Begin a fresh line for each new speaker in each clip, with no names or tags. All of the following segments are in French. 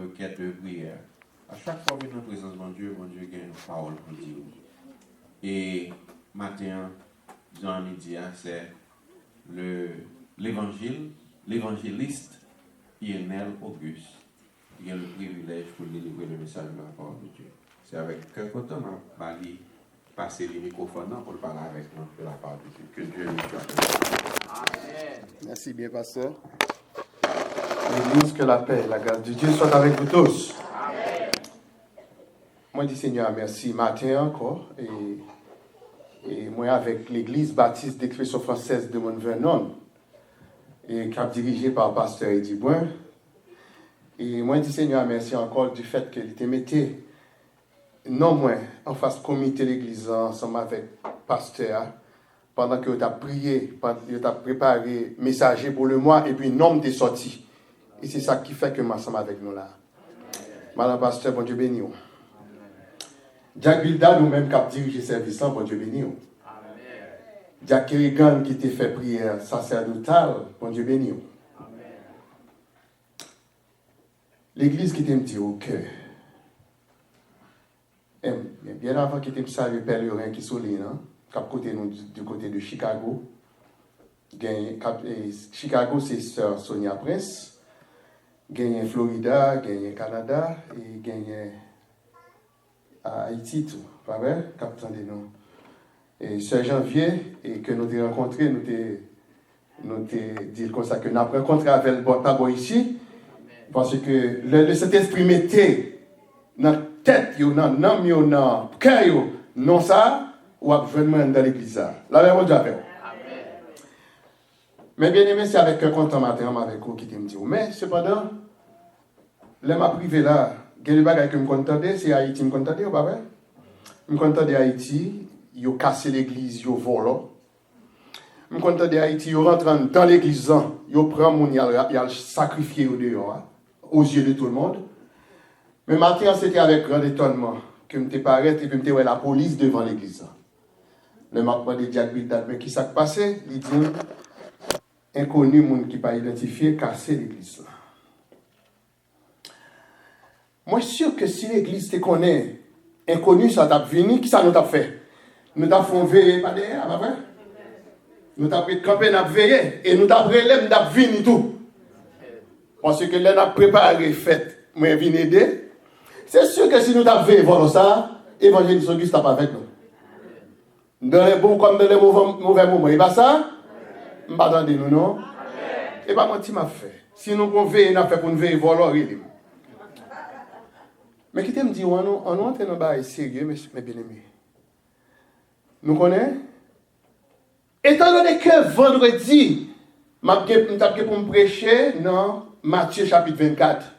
requête de prière. À chaque fois que nous sommes en présence de Dieu gagne une parole pour dire. Et matin, Jean midi, c'est l'évangéliste Lionel Auguste qui a le privilège pour délivrer le message de la parole de Dieu. C'est avec quel côté on va passer le microphone pour parler avec nous de la parole de Dieu. Que Dieu nous soit.
Amen. Merci bien, pasteur. L'Église, que la paix et la grâce de Dieu soient avec vous tous. Amen. Moi, je dis Seigneur, merci matin encore. Et moi, avec l'Église baptiste d'expression française de Mont-Vernon, et qui est dirigée par le pasteur Eddie Brun. Et moi, je dis Seigneur, merci encore du fait qu'il te mettait, non moins, en face comité de l'Église, ensemble avec le pasteur, pendant que tu as prié, tu as préparé messager pour le mois, et puis non, tu es sorti. Et c'est ça qui fait que nous sommes avec nous là. Madame pasteur, bon Dieu béni. Jack Bilda, nous-mêmes, qui a dirigé le service, bon Dieu béni. Jack Kerrigan, qui t'a fait prière sacerdotale, bon Dieu béni. L'église qui t'a dit au cœur. Bien avant qu'il t'ait salué pèlerin qui sont là, du côté de Chicago. Chicago, c'est sœur Sonia Prince. Gagné Florida, gagné Canada et gagné Haïti, tout. Pas vrai? Capitaine des noms. Et ce janvier, et que nous avons rencontré, nous avons dit comme ça, que nous avons rencontré avec le Botabo ici, parce que le Saint-Esprit mettait dans la tête, dans l'âme, dans le cœur, non ça, ou absolument dans l'église. La même chose avec vous. Mais bien aimé, c'est avec un content matin avec vous qui me dit. Mais cependant, là, ma privé là, il y a des bagages que je me contente, c'est Haïti, je me contente, ou pas vrai? Je me contente d'Haïti, ils ont cassé l'église, ils ont volé. Je me contente d'Haïti, ils rentrent dans l'église, ils prennent mon, ils ont sacrifié au dehors, aux yeux de tout le monde. Mais matin, c'était avec grand étonnement que je me paraît et puis je me la police devant l'église. Le matin, de Jack Bilda, mais qui s'est passé? Il dit, inconnu, monde qui pas identifié, casser l'église. Moi, je suis sûr que si l'église te connaît, inconnu, ça t'a venu, qui ça nous t'a fait? Nous t'a fait veiller, pas derrière, pas vrai? Nous t'a pris camper, nous t'a veillé, et nous t'a relève, nous t'a venu tout. Parce que là, nous avons préparé, fait, moi, je viens aider. C'est sûr que si nous t'a veillé, voilà ça, l'évangéliste Auguste n'a pas avec nous. Dans les bons comme dans les mauvais moments, et pas ça? Je ne pas attendre nous, non? Et pas moi, tu m'as fait. Si nous pouvons veiller, nous avons fait pour nous veiller, voilà, mais qui me dit, on entre dans un bail sérieux, mais bien aimé. Nous connaissons? Étant donné que vendredi, je pour me prêcher dans Matthieu chapitre 24.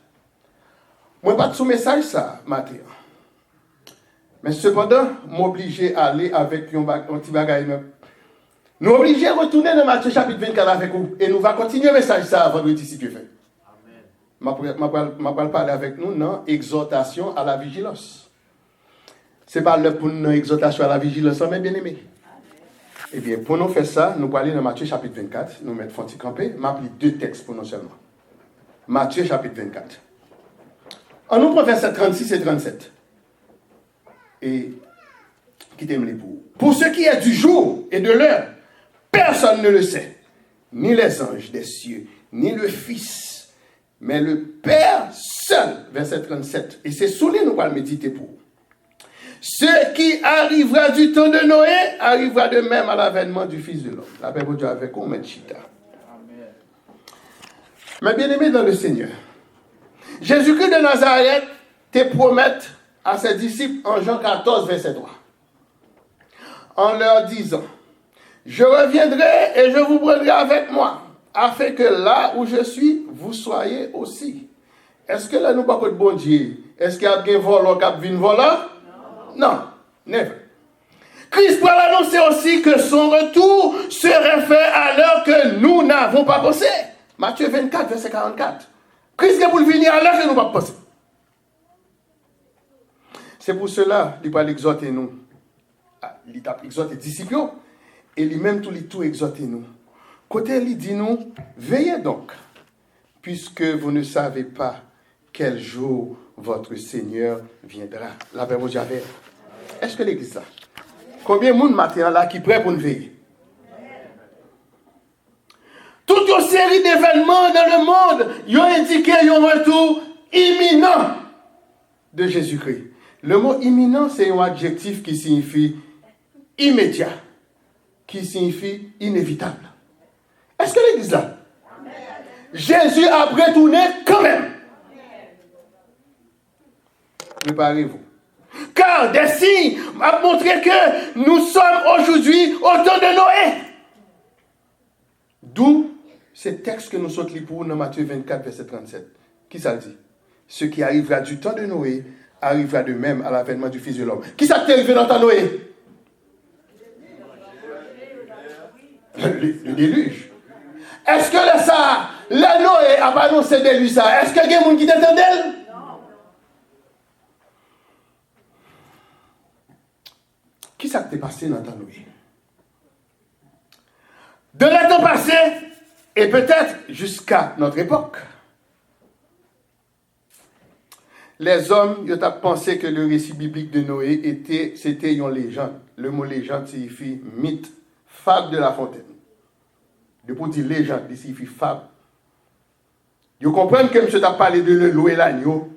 Moi, pas de sous-message ça, Matthieu. Mais cependant, m'obliger à aller avec un petit bagage. Nous obligés à retourner dans Matthieu chapitre 24 avec vous. Et nous allons continuer le message ça vendredi si Dieu fait. Je vais parler avec nous dans exhortation à la vigilance. Ce n'est pas le pour nous exhortation à la vigilance, mais bien aimé. Eh bien, pour nous faire ça, nous allons aller dans Matthieu chapitre 24. Nous mettons Fonti Campé. Je vais 2 textes pour nous seulement. Matthieu chapitre 24. On nous prend verset 36 et 37. Et quittez-moi les pour. Pour ce qui est du jour et de l'heure, personne ne le sait. Ni les anges des cieux, ni le Fils. Mais le Père seul, verset 37, et c'est sous lui nous allons méditer pour. Ce qui arrivera du temps de Noé arrivera de même à l'avènement du Fils de l'homme. La paix de Dieu avec vous, M. Chita. Mais bien aimé dans le Seigneur, Jésus-Christ de Nazareth te promet à ses disciples en Jean 14, verset 3, en leur disant, je reviendrai et je vous prendrai avec moi, afin que là où je suis, vous soyez aussi. Est-ce que là, nous parlons de bon Dieu? Est-ce qu'il y a un volant qui a vu un volant? Non, never. Christ va annoncer aussi que son retour serait fait à l'heure que nous n'avons pas pensé. Matthieu 24, verset 44. Christ est pour venir à l'heure que nous n'avons pas pensé. C'est pour cela qu'il va l'exhorter nous. Il a exhorté les disciples et lui-même tout exhorter nous. Côté, il dit nous, veillez donc, puisque vous ne savez pas quel jour votre Seigneur viendra. La paix vous avait. Est-ce que l'église là? Combien de monde matin là qui prêt pour nous veiller? Toute une série d'événements dans le monde, ils ont indiqué un retour imminent de Jésus-Christ. Le mot imminent, c'est un adjectif qui signifie immédiat, qui signifie inévitable. Est-ce que l'église là? Jésus a retourné quand même. Préparez-vous. Car des signes m'ont montré que nous sommes aujourd'hui au temps de Noé. D'où ce texte que nous sommes lus pour dans Matthieu 24, verset 37. Qui ça dit? Ce qui arrivera du temps de Noé arrivera de même à l'avènement du Fils de l'homme. Qui ça t'est arrivé dans ta Noé? Le déluge. Est-ce que le Noé a pas annoncé de lui ça? Est-ce qu'il y a des gens qui t'entendent? Qui ça t'est passé dans ta Noé? De le temps passé, et peut-être jusqu'à notre époque, les hommes ils ont pensé que le récit biblique de Noé c'était une légende. Le mot légende signifie mythe, fable de La Fontaine. Depuis dire légende, il signifie fable. Ils comprennent que M. t'a parlé de l'eau et l'agneau,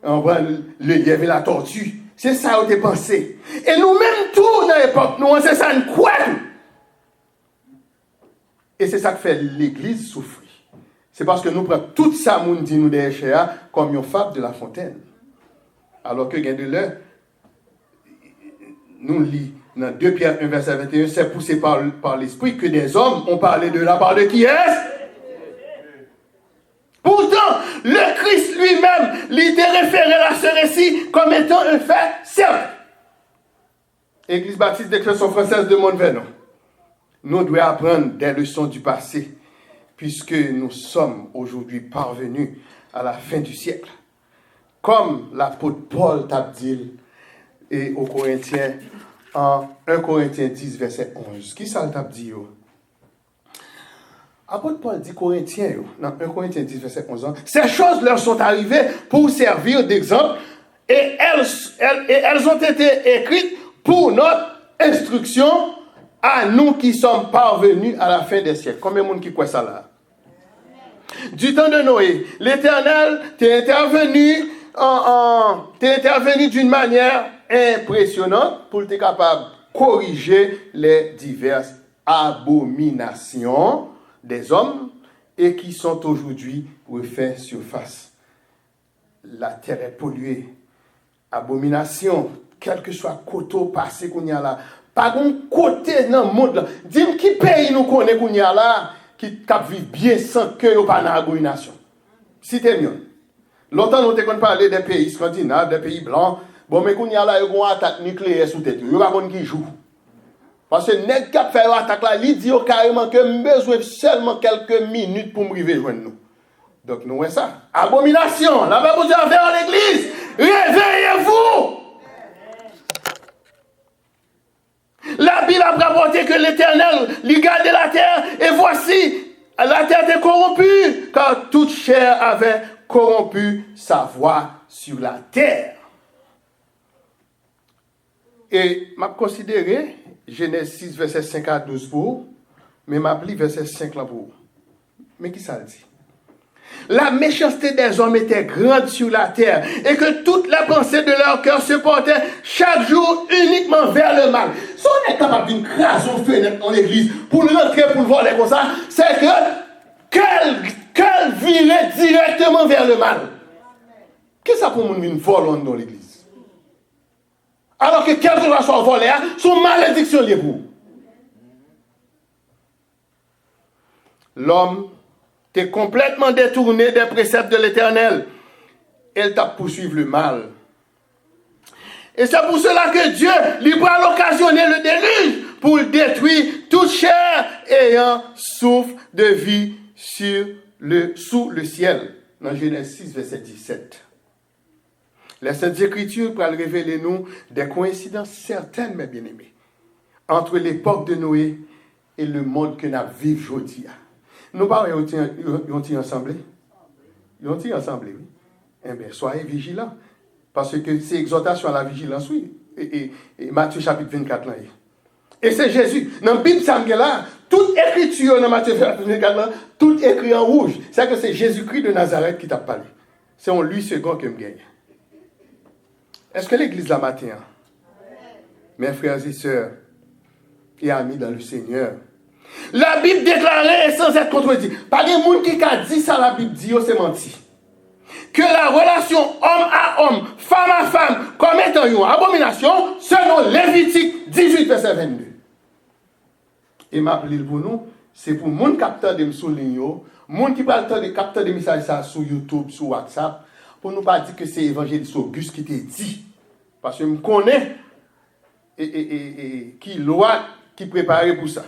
le lièvre et la tortue. C'est ça qu'on a pensé. Et nous-mêmes, tout dans l'époque, nous, c'est ça, nous croyons. Et c'est ça qui fait l'Église souffrir. C'est parce que nous prenons tout ça, nous dit nous derrière, comme une fable de La Fontaine. Alors que, gain de l'heure, nous lisons dans 2 Pierre 1, verset 21, c'est poussé par l'Esprit que des hommes ont parlé de la part de qui est-ce? Pourtant, le Christ lui-même l'était référé à ce récit comme étant un fait simple. Église baptiste d'Expression française de Montvenon. Nous devons apprendre des leçons du passé, puisque nous sommes aujourd'hui parvenus à la fin du siècle. Comme l'apôtre Paul t'a dit et aux Corinthiens, en 1 Corinthiens 10, verset 11. Qui ça t'a dit? Apôtre Paul dit Corinthiens, dans 1 Corinthiens 10, verset 11, ces choses leur sont arrivées pour servir d'exemple et elles ont été écrites pour notre instruction à nous qui sommes parvenus à la fin des siècles. Combien de monde qui croit ça là? Du temps de Noé, l'Éternel t'est intervenu d'une manière impressionnante pour être capable de corriger les diverses abominations des hommes et qui sont aujourd'hui refait surface. La terre est polluée. Abomination, quel que soit le côté passé qu'on y a là. Pas un côté dans le monde là. Dis-moi qui pays nous connaît qu'on y a là qui vit bien sans que n'y ait pas d'abomination. Citez-moi. Longtemps nous avons parlé des pays scandinaves, des pays blancs. Bon, mais qu'on y a là, il y a une attaque nucléaire sous tête. Il n'y a pas qui joue. Parce que net qui a fait l'attaque là, il dit carrément que j'ai besoin seulement quelques minutes pour me rejoindre nous. Donc nous voyons ça. Abomination. La Bible vous a fait en l'église. Réveillez-vous. La Bible a rapporté que l'Éternel lui gardait la terre et voici, la terre était corrompue car toute chair avait corrompu sa voix sur la terre. Et m'a considéré Genèse 6, verset 5 à 12 pour, mais m'a pris verset 5 là pour. Mais qui ça dit? La méchanceté des hommes était grande sur la terre et que toute la pensée de leur cœur se portait chaque jour uniquement vers le mal. Si on est capable d'une création fenêtre dans l'église pour rentrer pour le voler comme ça, c'est qu'elle virait directement vers le mal. Qu'est-ce que ça pour une volonté dans l'église? Alors que quel que soit volé, son malédiction liée pour. L'homme t'es complètement détourné des préceptes de l'Éternel. Elle t'a poursuivi le mal. Et c'est pour cela que Dieu lui va occasionner le déluge pour détruire toute chair ayant souffle de vie sous le ciel. Dans Genèse 6, verset 17. Les Saintes Écritures pour révéler nous des coïncidences certaines, mes bien-aimés, entre l'époque de Noé et le monde que nous vivons aujourd'hui. Nous parlons, ils ont ensemble. Ils ont ensemble, oui. eh bien, soyez vigilants. Parce que c'est exhortation à la vigilance, oui. Et Matthieu chapitre 24, là. Et c'est Jésus. Dans la Bible, ça là, toute écriture dans Matthieu chapitre 24, là, tout écrit en rouge. C'est que c'est Jésus-Christ de Nazareth qui t'a parlé. C'est en lui second que me gagne. Est-ce que l'église la matin, mes frères et sœurs et amis dans le Seigneur, la Bible déclarée sans être contredit. Pas de monde qui a dit ça, la Bible dit, c'est menti. Que la relation homme à homme, femme à femme, comme étant une abomination, selon Lévitique 18, verset 22. Et m'appeler pour nous, c'est pour mon capteur de me souligner, mon qui parle de capteur de messages sur YouTube, sur WhatsApp, pour nous pas dire que c'est l'évangéliste Auguste qui t'a dit. Parce que je me connais et qui loi qui préparait pour ça.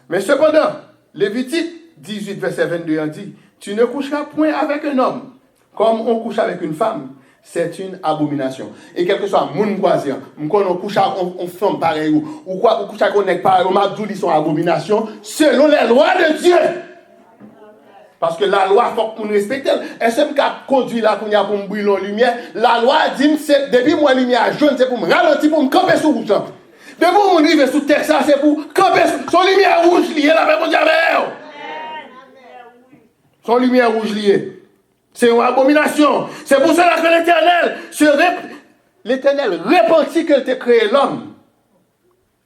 Mais cependant, Lévitique 18, verset 22 dit, tu ne coucheras point avec un homme comme on couche avec une femme. C'est une abomination. Et quel que soit mon voisin, on couche avec une femme pareille, ou quoi, on couche avec un nègre pareil, on m'a dit qu'ils sont abominations, selon les lois de Dieu. Parce que la loi, il faut qu'on respecte. Et c'est qui a conduit là, qu'on a pour me brûler en lumière. La loi dit, c'est depuis moi, la lumière jaune, c'est pour me ralentir, pour me camper sur rouge. Depuis moi, je vais sous Texas, c'est pour camper sur lumière rouge liée, la même chose. Son lumière rouge liée. C'est une abomination. C'est pour cela que l'Éternel repentit que tu as créé l'homme.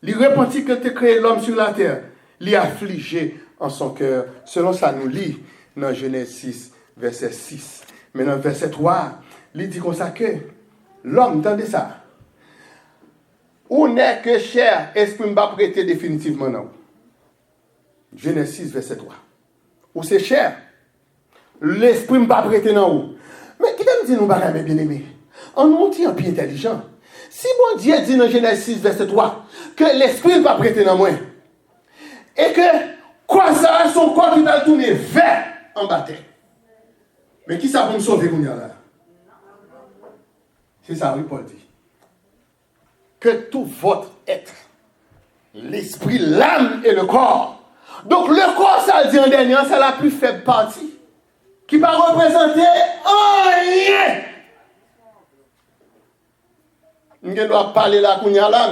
Il repentit que tu as créé l'homme sur la terre. Il a affligé en son cœur. Selon ça, nous lit dans Genèse 6, verset 6. Mais dans verset 3, il dit comme ça que l'homme, entendez ça. Où n'est que chair, esprit ne va prêter définitivement non. Genèse 6, verset 3. Où c'est chair, l'esprit ne va pas prêter non haut. Mais qui t'a dit nous bagages, mes bien-aimés? On nous dit un pied intelligent. Si bon Dieu dit dans Genèse 6, verset 3, que l'esprit ne va pas prêter non moins, et que quoi ça, son corps qui va tourner vers en bataille. Mais qui ça pour nous sauver qu'on y a là? C'est ça, oui, Paul dit. Que tout votre être, l'esprit, l'âme et le corps. Donc le corps, ça dit en dernier, c'est la plus faible partie. Qui va représenter rien. Je dois parler là,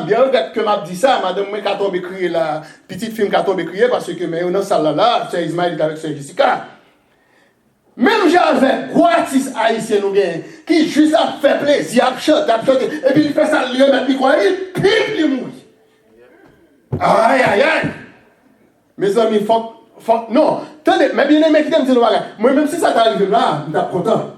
bien que m'a dit ça, madame, moi, quand on crié la petite fille, quand on crié, parce que, mais, dans salle là, c'est Ismaël avec Sœur Jessica. Même j'avais gratis haïtien, nous gagnons, qui juste a fait plaisir, a chanté, et puis il fait ça, il met le micro, il pipe, il mouille. Aïe, aïe, aïe. Mes amis, faut, non, attendez, mais bien aimé qui t'aime, c'est le bagage. Moi, même si ça t'arrive là, je suis content.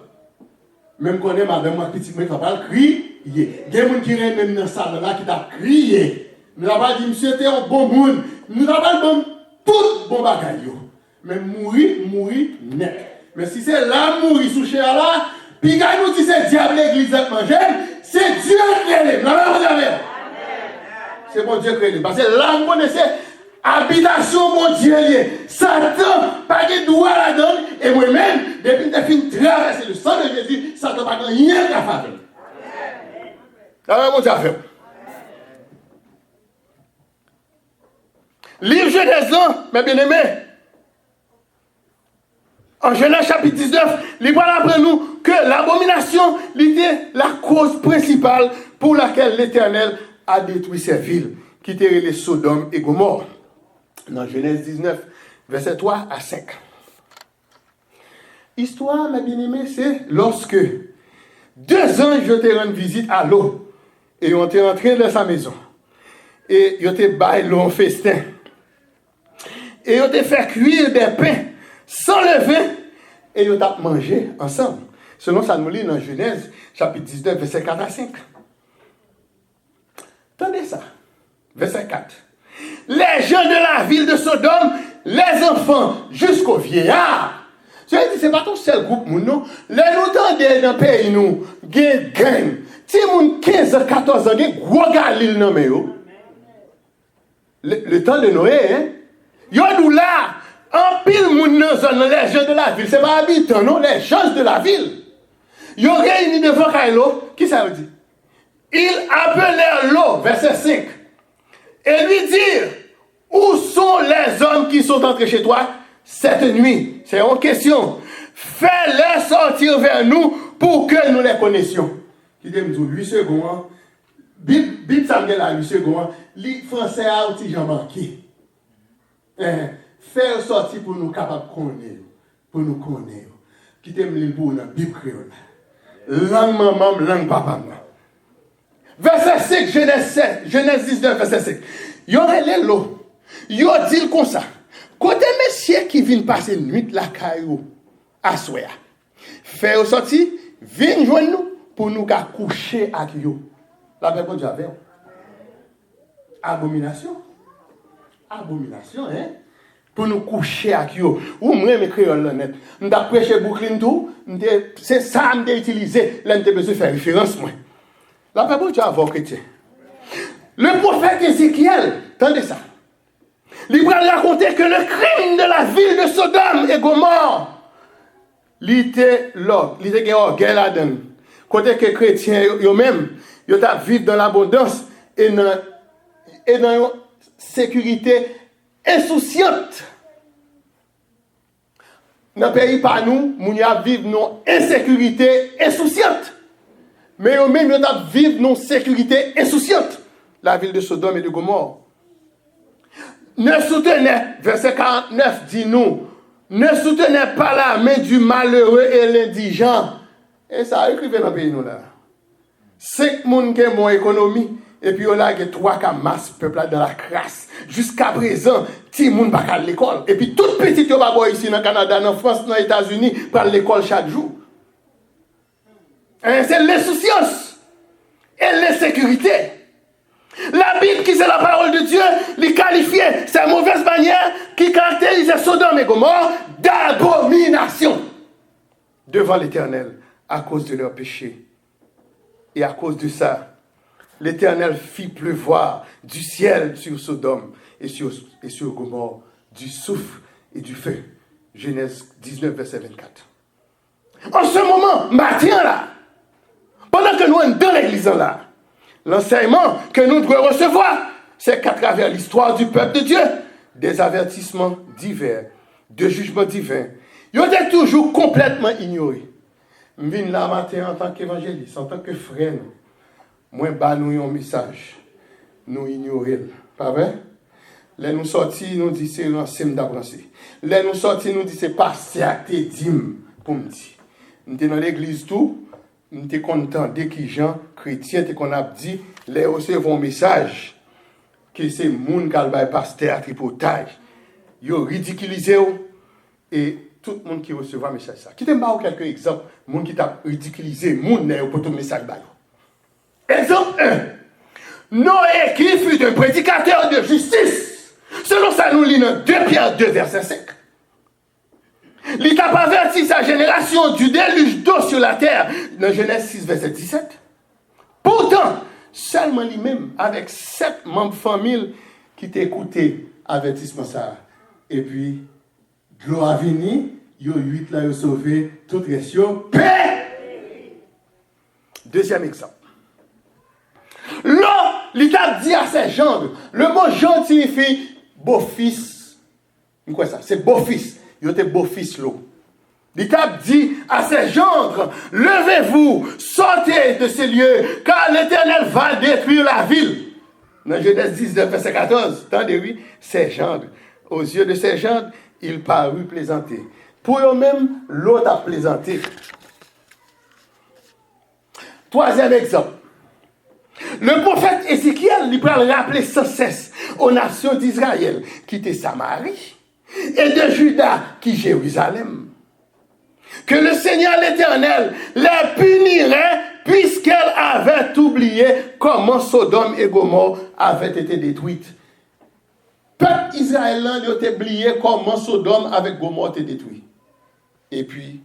Même quand on est madame, moi, petit, moi, qui va crier. Il y a des gens qui sont même dans la salle là qui t'a crié. Nous n'avons pas dit, monsieur, t'es un bon monde. Nous n'avons pas dit, tout bon bagage. Mais mourir, net. Mais si c'est là, mourir sous chair là, puis quand nous dit c'est diable l'église qui mange, c'est Dieu qui est là. C'est bon Dieu qui est là. Parce que là, vous connaissez, habitation, mon Dieu, Satan, pas de droit là-dedans. Et moi-même, depuis que j'ai fini de traverser le sang de Jésus, Satan n'a pas rien à faire. Alors, mon Dieu, affaire. Livre Genèse, mes bien-aimés. En Genèse chapitre 19, il voilà après nous que l'abomination était la cause principale pour laquelle l'Éternel a détruit ces villes, qui étaient les Sodome et Gomorrhe. Dans Genèse 19, verset 3 à 5. Histoire, mes bien-aimés, c'est lorsque 2 anges te rendent visite à l'eau. Et on était rentré dans sa maison. Et ils ont baillé l'eau en festin. Et ils ont fait cuire des pains sans levain. Et ils ont mangé ensemble. Selon ça, nous lit dans Genèse, chapitre 19, verset 4 à 5. Attendez ça. Verset 4. Les gens de la ville de Sodome, les enfants jusqu'aux vieillards. C'est pas ton seul groupe, non. Les nous tendez dans le pays, nous, gang. Si moun 15 ans, 14 ans, gros galil nan men yo. Le temps de Noé, hein. Yo nous là, en pile moun nan zone, les gens de la ville, c'est pas habitants, non, les gens de la ville. Yo réunis devant Kailo, qui ça veut dire? Ils appelèrent l'eau, verset 5, et lui dirent, où sont les hommes qui sont entrés chez toi cette nuit? C'est une question. fais-les sortir vers nous pour que nous les connaissions. Qui dit 8 secondes, Bible ça me là 8 secondes, les français a aussi j'en manqué. Faire sortir pour nous capables de connaître, pour nous connaître. Qui t'aime lire pour nous, Bible créole. Langue maman, langue papa. Verset 5, Genèse 19, verset 5. Il y aurait les lots. Il y a dit comme ça. Côté messieurs qui viennent passer nuit la caillou à soya. Faire sortir, viennent joindre nous pour nous coucher avec eux. La Bible dit avec. Abomination. Abomination, hein? Pour nous coucher avec eux. Ou moi, mes créoles, net. Nous avons prêché Brooklyn tout. C'est ça que j'ai utilisé. Là, nous besoin de faire référence, moi. La Bible dit avec chrétien. Le prophète Ézéchiel, attendez ça. Il va raconter que le crime de la ville de Sodome et Gomorrhe, il était là, il était là-dedans. Côté que les chrétiens eux-mêmes, ils vivent dans l'abondance et dans une sécurité insouciante. Dans le pays par nous, nous vivons dans une insécurité insouciante. Mais eux-mêmes, ils vivent dans une sécurité insouciante. La ville de Sodome et de Gomorrhe. Ne soutenez, verset 49 dit nous, ne soutenez pas la main du malheureux et l'indigent. Et ça, écrivez dans le pays nous là. 5 personnes qui ont mon économie, et puis on a 3 qui masse peuple dans la crasse. Jusqu'à présent, tout le monde va à l'école. Et puis tout petit qui va ici dans le Canada, en France, dans les États-Unis, prend l'école chaque jour. C'est l'insouciance et l'insécurité. La Bible, qui c'est la parole de Dieu, les qualifiait, c'est mauvaise manière qui caractérisait Sodome et Gomorrhe d'abomination devant l'Éternel à cause de leur péché. Et à cause de ça, l'Éternel fit pleuvoir du ciel sur Sodome et sur Gomorrhe du souffle et du feu. Genèse 19, verset 24. En ce moment, matin là, pendant que nous sommes dans l'église là, l'enseignement que nous devons recevoir, c'est qu'à travers l'histoire du peuple de Dieu, des avertissements divers, de jugements divins, ils ont été toujours complètement ignorés. Je viens là matin en tant qu'évangéliste, en tant que frère, moi, nous un message, nous ignorer. Pas vrai? Là, nous sortis, nous disons c'est l'enseignement d'apprenti. Là, nous sortis, nous disons c'est pas certain, dim, pour me dire. Nous sommes dans l'église tout. Nous sommes contents dès que les gens chrétiens, qu'on a dit, les recevons un message que c'est le monde qui a pasteur à tripotage. Ils ont ridiculisé et tout le monde qui recevra un message. Qui te marre quelques exemples, le monde qui t'a ridiculisé, le monde n'a pas de message. Exemple 1. Noé qui fut un prédicateur de justice. Selon ça, nous lisons 2 Pierre 2, verset 5. Il t'a averti sa génération du déluge d'eau sur la terre, dans Genèse 6, verset 17. Pourtant, seulement lui-même, avec 7 membres de famille qui t'écoutaient avertissement ça. Et puis, l'eau a venu, il y a 8 là, ils ont sauvé, tout reste paix. Deuxième exemple. L'eau, il t'a dit à ses gendres, le mot gendre signifie beau-fils. Quoi ça? C'est beau-fils. Il était beau-fils l'eau. Il t'a dit à ses gendres, levez-vous, sortez de ces lieux, car l'Éternel va détruire la ville. Dans Genèse 19, verset 14, attendez, oui, ses gendres. Aux yeux de ses gendres, il parut plaisanter. Pour eux-mêmes, l'autre a plaisanté. Troisième exemple. Le prophète Ézéchiel, il va rappeler sans cesse aux nations d'Israël qui étaient Samarie et de Juda qui Jérusalem. Que le Seigneur l'Éternel les punirait puisqu'elle avait oublié comment Sodome et Gomorrhe avaient été détruites. Peuple israélien a oublié comment Sodome avec Gomorrhe été détruit. Et puis,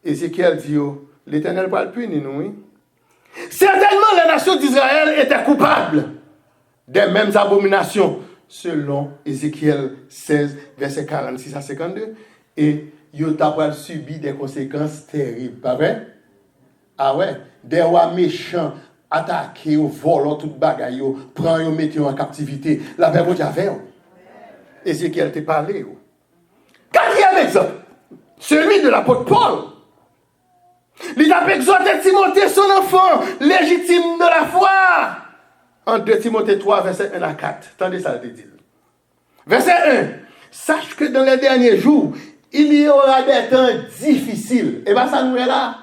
Ézéchiel dit, l'Éternel va le punir, nous, oui. Certainement, la nation d'Israël était coupable des mêmes abominations, selon Ézéchiel 16, verset 46 à 52. Et ils ont subi des conséquences terribles. Pas vrai? Ah ouais? Des rois méchants attaqués, volent toute bagaille, prennent, mettent en captivité. La Bible avait. Ézéchiel t'a parlé. Quatrième exemple. celui de l'apôtre Paul. Il a exhorté Timothée, son enfant, légitime de la foi. En 2 Timothée 3, verset 1 à 4. Attendez ça, le dit. Verset 1. Sache que dans les derniers jours, il y aura des temps difficiles. Et bien ça nous est là.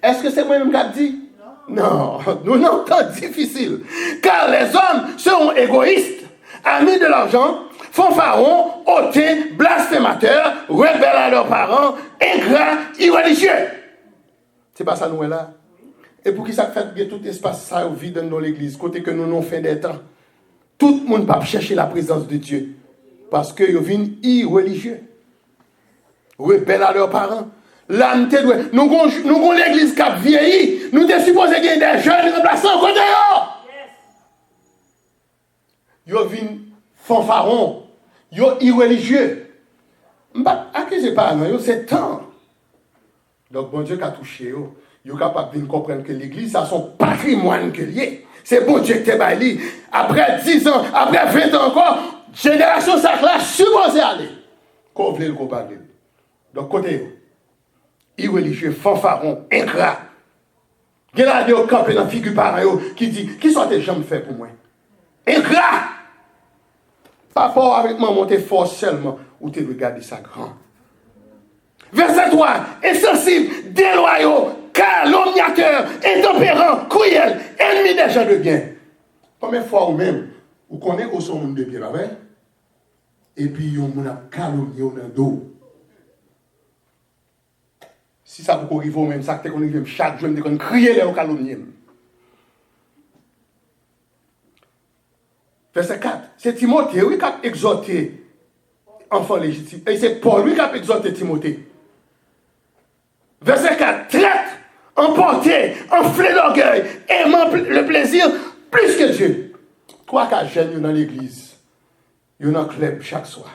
Est-ce que c'est moi-même qui a dit? Non, nous n'avons temps difficile. Car les hommes seront égoïstes, amis de l'argent, fanfarons, hautains, blasphémateurs, rebelles à leurs parents, ingrats, irreligieux. C'est pas ça nous est là. Et pour qui ça fait tout espace ça vide dans l'église, côté que nous n'avons fait des temps. Tout le monde peut chercher la présence de Dieu. Parce que ils viennent irreligieux. Rebelles à leurs parents. Là, nous avons l'église qui a vieilli. Nous sommes supposés qu'il y ait des jeunes remplaçants côté yo. Ils viennent fanfarons. Ils sont irreligieux. Je ne vais pas accuser pas, c'est temps. Donc, bon Dieu qui a touché yo. Ils sont capables de comprendre que l'église, ça son patrimoine que lié. C'est bon Dieu qui t'a baillé. Après 10 ans, après 20 ans encore, génération ça là supposé aller. Qu'on veut le comparer. Donc, côté, irreligieux, fanfaron, ingrat. Il y a des gens campés dans la figure par qui dit, qui sont tes jambes fait pour moi? Ingrat! Pas fort avec moi, monter fort seulement, ou tu regardes ça grand. Verset 3, insensible, déloyaux, calomniateur, intempérant, cruel, ennemi des gens de bien. Combien de fois ou même, vous connaissez au son monde de bien, vrai? Et puis, on a calomnié dans le dos. Si ça vous arrive même, ça que vous chaque jour, vous criez les calomnier. Verset 4, c'est Timothée, oui, qui a exhorté enfant légitime. Et c'est Paul, lui, qui a exhorté Timothée. Verset 4, traite, emporté, enflé d'orgueil, aimant le plaisir plus que Dieu. Trois cas jeunes dans l'église, ils ont un club chaque soir.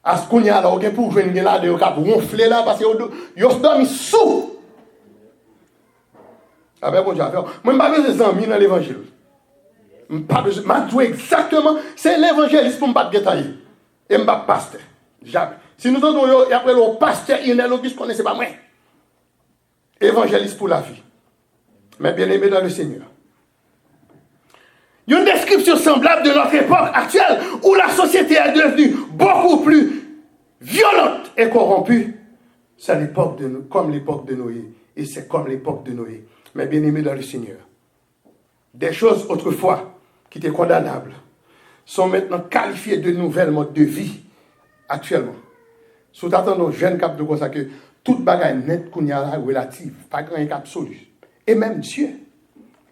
À ce qu'on y a là, on pour jouer là, de cap ronfler là, parce que ils dorment sous. Ah ben bon Dieu, moi je n'ai pas besoin d'amis dans l'évangile. Je n'ai pas besoin, je exactement, c'est l'évangéliste pour ne pas détailler. Et je ne suis pas pasteur. Jamais. Si nous avons après le pasteur, il y a l'obus qu'on ne sait pas moi. Évangéliste pour la vie. Mais bien aimé dans le Seigneur. Il y a une description semblable de notre époque actuelle où la société est devenue beaucoup plus violente et corrompue. C'est l'époque comme l'époque de Noé. Et c'est comme l'époque de Noé. Mais bien aimé dans le Seigneur. Des choses autrefois qui étaient condamnables sont maintenant qualifiées de nouvelles modes de vie actuellement. Sous attendant jeunes cap de ça que toute bagaille net qu'on y a là relative, pas grand absolu. Et même Dieu.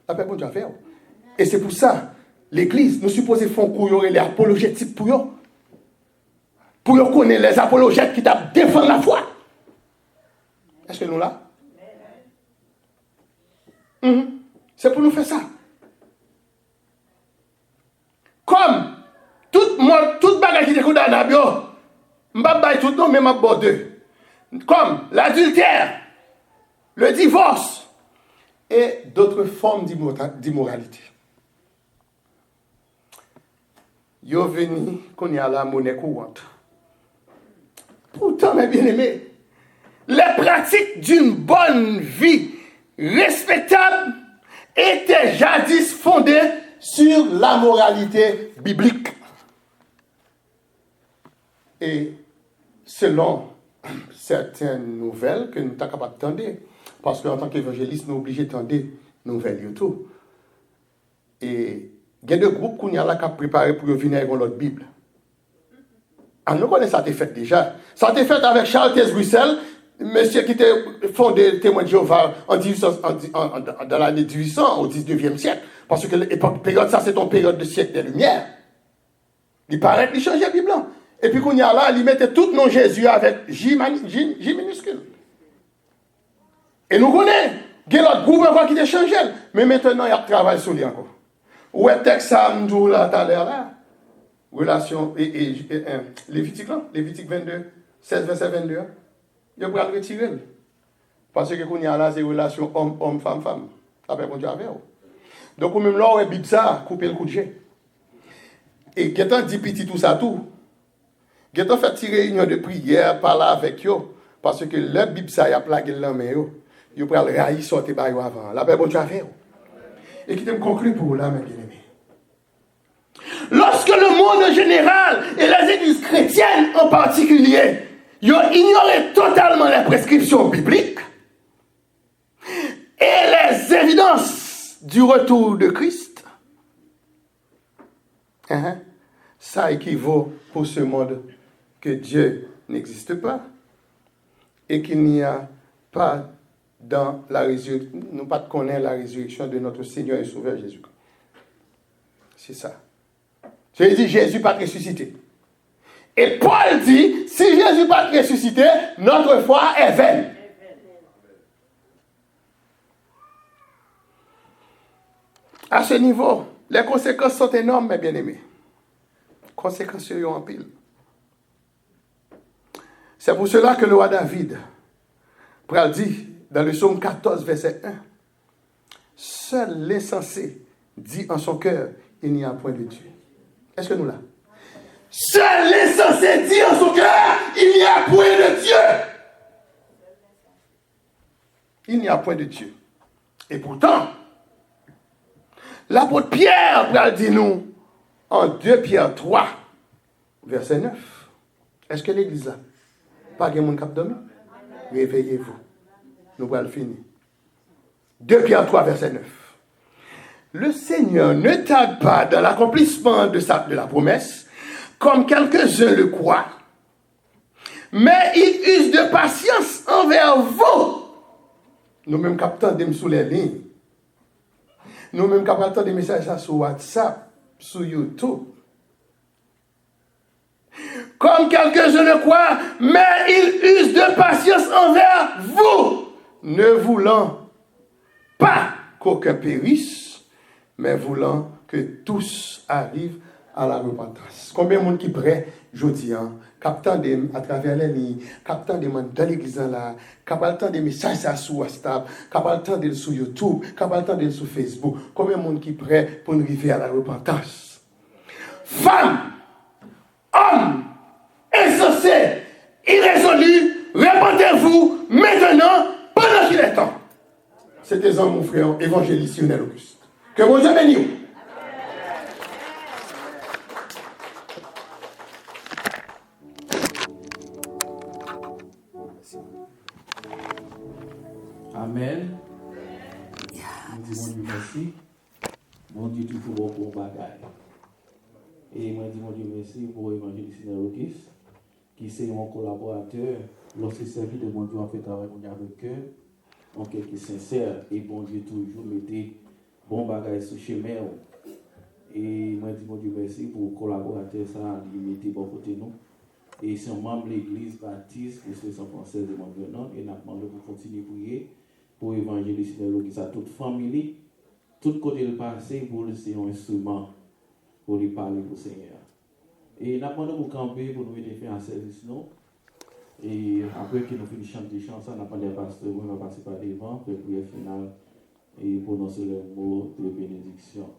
La paix bon Dieu à faire. Et c'est pour ça, l'Église, nous supposons faire courir les apologétiques pour eux. Pour eux connaître les apologètes qui t'a défendre la foi. Est-ce que nous là? C'est pour nous faire ça. Comme toute bagaille qui est condamnable, je ne vais pas tout le temps, mais je vais deux. Comme l'adultère, le divorce et d'autres formes d'immoralité. Yo venu qu'on y a la monnaie courante. Pourtant, mes bien-aimés, les pratiques d'une bonne vie respectable étaient jadis fondées sur la moralité biblique. Et selon certaines nouvelles que nous sommes capables d'entendre, parce qu'en tant qu'évangéliste, nous sommes obligés d'entendre des nouvelles et tout. Et il y a deux groupes qui ont préparé pour venir avec notre Bible. Ah, nous connaissons ça, c'est fait déjà. Ça a été fait avec Charles T. Russell, monsieur qui était fondé le témoin de Jéhovah dans l'année 1800, au 19e siècle. Parce que l'époque, période, ça c'est une période de siècle des Lumières. Il paraît qu'il changeait la Bible. Et puis, qu'on y a là, il mettait tout nom Jésus avec J minuscule. Et nous connaissons, il y a l'autre groupe encore qui a changé. Mais maintenant, il y a travail sur lui encore. Où est texte ça, nous là, tout à l'heure là? Relation, Lévitique là, Lévitique 22, 16, verset 22. Il va le retirer. Parce que qu'on y a là, c'est relation homme, femme. Après, on dit avec. Donc, même là, on est ça, couper le coup de jet. Et quand on dit petit tout ça, tout. Quand on fait tirer une réunion de prière, parler avec eux, Parce que le Bible, ça y a plagué le main, il peut le raïr sortir par avant. La paix, bon Dieu a fait. Et qui me conclut pour là, mes bien-aimés. Lorsque le monde en général et les églises chrétiennes en particulier, ils ont ignoré totalement les prescriptions bibliques et les évidences du retour de Christ, ça équivaut pour ce monde que Dieu n'existe pas et qu'il n'y a pas dans la résurrection, nous pas connaître la résurrection de notre Seigneur et Sauveur Jésus-Christ. C'est ça. Jésus dit, Jésus pas ressuscité. Et Paul dit, si Jésus pas ressuscité, notre foi est vaine. À ce niveau, les conséquences sont énormes, mes bien-aimés. Conséquences seront en pile. C'est pour cela que le roi David dit, dans le psaume 14, verset 1, seul l'insensé dit en son cœur, il n'y a point de Dieu. Est-ce que nous là? Seul l'insensé dit en son cœur, il n'y a point de Dieu. Il n'y a point de Dieu. Et pourtant, l'apôtre Pierre dit nous en 2 Pierre 3, verset 9. Est-ce que l'église là? Pas de monde qui a dormi? Réveillez-vous. Nous allons finir. 2 Pierre 3, verset 9. Le Seigneur ne tarde pas dans l'accomplissement de la promesse, comme quelques-uns le croient, mais il use de patience envers vous. Nous-mêmes captons des sous les lignes. Nous-mêmes captons des messages sur WhatsApp, sur YouTube. Comme quelques-uns le croient, mais il use de patience envers vous, ne voulant pas qu'aucun périsse, mais voulant que tous arrivent à la repentance. Combien de monde qui prêt, je dis, captant à travers les lignes, captant des monde dans l'église là, captant des messages sur WhatsApp, captant des sur YouTube, captant des sur Facebook. Combien de monde qui prêt pour nous arriver à la repentance? Femmes, hommes, insensés, irrésolus, repentez-vous maintenant, pendant qu'il est temps. C'était ça, mon frère, évangéliste Lionel Auguste. Que vous Dieu bénisse.
Amen. Nous disons Dieu merci. Mon Dieu, toujours bon pour bagaille. Et moi, dis mon Dieu merci pour l'évangéliste Lionel qui est un collaborateur lorsqu'il s'agit de mon Dieu en fait travail avec cœur, en quelque sincère, et bon Dieu toujours mettez bon bagage sur chemin. Et moi, dis mon Dieu merci pour collaborateur ça, il mettez bon côté nous. Et c'est un membre de l'église baptiste, Christ en français de mon Dieu, et nous demandé pour continuer à prier pour l'évangéliste qui a toute famille, tout côté le passé pour le Seigneur un instrument pour lui parler pour le Seigneur. Et nous demandé pour camper pour nous aider à faire un service nous. Et après que nous finissons chanter des chansons, nous demandé à pasteur on va passer par devant pour la prière finale et prononcer le mot de bénédiction.